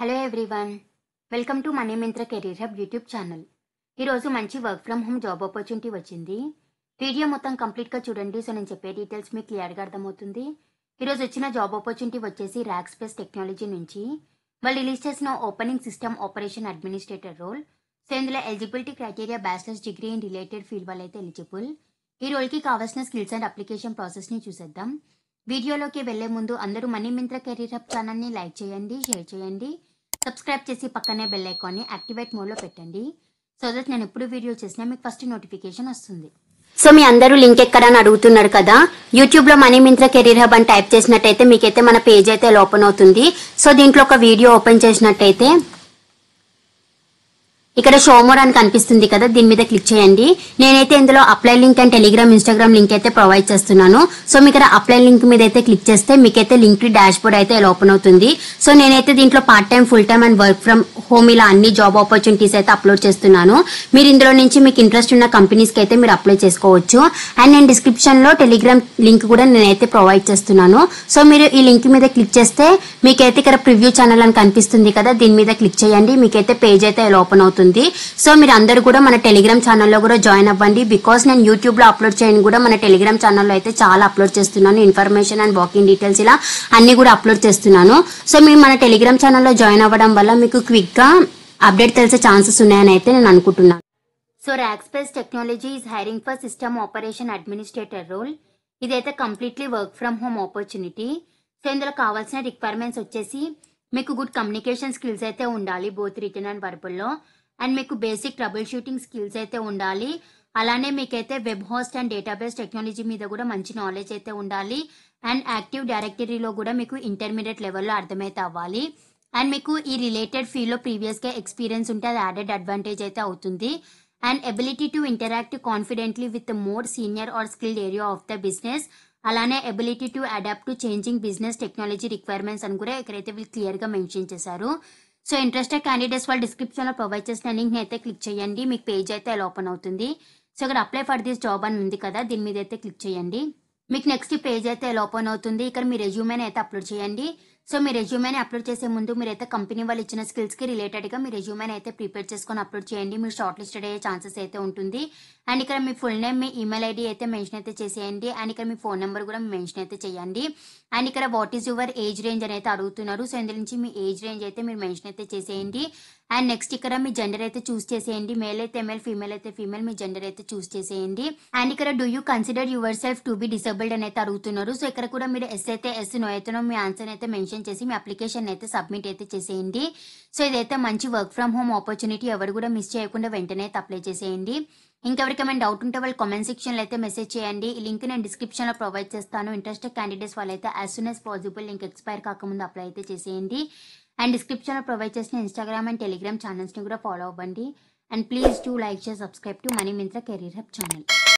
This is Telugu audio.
Hello everyone, welcome to money Myntra career hub YouTube channel. ఈరోజు మంచి work from home job opportunity వచ్చింది. వీడియో మొత్తం కంప్లీట్గా చూడండి. సో నేను చెప్పే డీటెయిల్స్ మీకు క్లియర్గా అర్థమవుతుంది. ఈరోజు వచ్చిన జాబ్ ఆపర్చునిటీ వచ్చేసి ర్యాక్ స్పేస్ టెక్నాలజీ నుంచి వాళ్ళు రిలీజ్ చేసిన opening system operation administrator role. So ఇందులో eligibility criteria bachelors degree in related field వాళ్ళు అయితే ఎలిజిబుల్. ఈ రోల్కి కావాల్సిన స్కిల్స్ అండ్ అప్లికేషన్ ప్రాసెస్ని చూసేద్దాం. వీడియోలోకి వెళ్లే ముందు అందరూ మనీ మింత్రా కెరీర్ హబ్ ఛానల్ని లైక్ చేయండి, షేర్ చేయండి, సబ్స్క్రైబ్ చేసి పక్కనే బెల్ ఐకాన్ని యాక్టివేట్ మోడ్లో పెట్టండి. సో దట్ నేను ఎప్పుడు వీడియో చేసినా మీకు ఫస్ట్ నోటిఫికేషన్ వస్తుంది. సో మీ అందరూ లింక్ ఎక్కడని అడుగుతున్నారు కదా. యూట్యూబ్లో మనీ మింత్రా కెరీర్ హబ్ అని టైప్ చేసినట్టయితే మీకైతే మన పేజ్ అయితే ఓపెన్ అవుతుంది. సో దీంట్లో ఒక వీడియో ఓపెన్ చేసినట్టయితే ఇక్కడ షో మోర్ అని కనిపిస్తుంది కదా, దీని మీద క్లిక్ చేయండి. నేనైతే ఇందులో apply link and Telegram Instagram link అయితే ప్రొవైడ్ చేస్తున్నాను. సో మీకు ఇక్కడ అప్లై లింక్ మీద అయితే క్లిక్ చేస్తే మీకైతే లింక్ డాష్ బోర్డ్ అయితే ఓపెన్ అవుతుంది. సో నేనైతే దీంట్లో part time, full time and work from home ఇలా అన్ని జాబ్ ఆపర్చునిటీస్ అయితే అప్లోడ్ చేస్తున్నాను. మీరు ఇందులో నుంచి మీకు ఇంట్రెస్ట్ ఉన్న కంపెనీస్కి అయితే మీరు అప్లై చేసుకోవచ్చు. అండ్ నేను డిస్క్రిప్షన్ లో టెలిగ్రామ్ లింక్ కూడా నేనైతే ప్రొవైడ్ చేస్తున్నాను. సో మీరు ఈ లింక్ మీద క్లిక్ చేస్తే మీకైతే ఇక్కడ ప్రివ్యూ ఛానల్ అని కనిపిస్తుంది కదా, దీని మీద క్లిక్ చేయండి. మీకైతే పేజ్ అయితే ఓపెన్ అవుతుంది. సో మీరు అందరూ కూడా మన టెలిగ్రామ్ ఛానల్లో కూడా జాయిన్ అవ్వండి. బికాస్ నేను యూట్యూబ్ లో అప్లోడ్ చేయని కూడా మన టెలిగ్రామ్ ఛానల్లో అయితే చాలా అప్లోడ్ చేస్తున్నాను. ఇన్ఫర్మేషన్ అండ్ వాకింగ్ డీటెయిల్స్ ఇలా అన్ని కూడా అప్లోడ్ చేస్తున్నాను. సో మీరు మన టెలిగ్రామ్ ఛానల్లో జాయిన్ అవ్వడం వల్ల మీకు క్విక్ గా అప్డేట్ తెలిసే ఛాన్సెస్ ఉన్నాయని అయితే నేను అనుకుంటున్నాను. So Rackspace Technology is hiring for system operation administrator role. ఇదైతే completely work from home opportunity. So ఇందులో కావాల్సిన రిక్వైర్మెంట్స్ వచ్చేసి మీకు గుడ్ కమ్యూనికేషన్ స్కిల్స్ అయితే ఉండాలి, బోత్ రిటర్న్ అండ్ వర్బల్ లో. అండ్ మీకు బేసిక్ ట్రబుల్ షూటింగ్ స్కిల్స్ అయితే ఉండాలి. అలానే మీకైతే web host and database technology మీద కూడా మంచి నాలెడ్జ్ అయితే ఉండాలి. అండ్ యాక్టివ్ డైరెక్టరీలో కూడా మీకు ఇంటర్మీడియట్ లెవెల్లో అర్థమైతే అవ్వాలి. అండ్ మీకు ఈ రిలేటెడ్ ఫీల్డ్లో ప్రీవియస్గా ఎక్స్పీరియన్స్ ఉంటే అది యాడెడ్ అడ్వాంటేజ్ అయితే అవుతుంది. And ability to interact confidently with more senior or skilled area of the business. అలానే ability to adapt to changing business technology requirements అని కూడా ఇక్కడైతే వీళ్ళు క్లియర్గా మెన్షన్ చేశారు. సో ఇంట్రెస్టెడ్ క్యాండిడేట్స్ వాళ్ళు డిస్క్రిప్షన్లో ప్రొవైడ్ చేసిన లింక్ని అయితే క్లిక్ చేయండి. మీకు పేజ్ అయితే ఓపెన్ అవుతుంది. సో ఇక్కడ అప్లై ఫర్ దిస్ జాబ్ అని ఉంది కదా, దీని మీద అయితే క్లిక్ చేయండి. మీకు నెక్స్ట్ పేజ్ అయితే ఓపెన్ అవుతుంది. ఇక్కడ మీ రెజ్యూమేని అయితే అప్లోడ్ చేయండి. సో మీ రెజ్యూమేని అప్లోడ్ చేసే ముందు మీరైతే కంపెనీ వాళ్ళు ఇచ్చిన స్కిల్స్కి రిలేటెడ్గా మీ రెజ్యూమేని అయితే ప్రిపేర్ చేసుకొని అప్లోడ్ చేయండి. మీరు షార్ట్ లిస్టెడ్ అయ్యే ఛాన్సెస్ అయితే ఉంటుంది. అండ్ ఇక్కడ మీ ఫుల్ నేమ్, మీ ఈమెయిల్ ఐడి అయితే మెన్షన్ అయితే చేసేయండి. అండ్ ఇక్కడ మీ ఫోన్ నెంబర్ కూడా మెన్షన్ అయితే చేయండి. అండ్ ఇక్కడ what is your age range అని అయితే అడుగుతున్నారు. సో ఇందులో నుంచి మీ ఏజ్ రేంజ్ అయితే మీరు మెన్షన్ అయితే చేసేయండి. అండ్ నెక్స్ట్ ఇక్కడ మీ జెండర్ అయితే చూస్ చేసేయండి. మేల్ అయితే మేల్, ఫీమేల్ అయితే ఫీమేల్, మీ జెండర్ అయితే చూస్ చేసేయండి. అండ్ ఇక్కడ do you consider your self to be disabled అని అయితే అడుగుతున్నారు. సో ఇక్కడ కూడా మీరు ఎస్ అయితే ఎస్, నో అయితే నో, మీ ఆన్సర్ అయితే మెన్షన్ చేసి మీ అప్లికేషన్ అయితే సబ్మిట్ అయితే చేసేయండి. సో ఇదైతే మంచి వర్క్ ఫ్రమ్ హోమ్ ఆపర్చునిటీ. ఎవరు కూడా మిస్ చేయకుండా వెంటనే అయితే అప్లై చేసేయండి. ఇంకెవరికైనా డౌట్ ఉంటే వాళ్ళు కామెంట్ సెక్షన్లో అయితే మెసేజ్ చేయండి. ఈ లింక్ నేను డిస్క్రిప్షన్లో ప్రొవైడ్ చేస్తాను. ఇంట్రెస్టెడ్ క్యాండిడేట్స్ వాళ్ళైతే as soon as possible link expire కాకముందు అప్లై అయితే చేసేయండి. అండ్ డిస్క్రిప్షన్లో ప్రొవైడ్ చేసిన ఇన్స్టాగ్రామ్ అండ్ టెలిగ్రామ్ ఛానల్స్ని కూడా ఫాలో అవ్వండి. And please do like, share, subscribe to money Myntra career hub channel.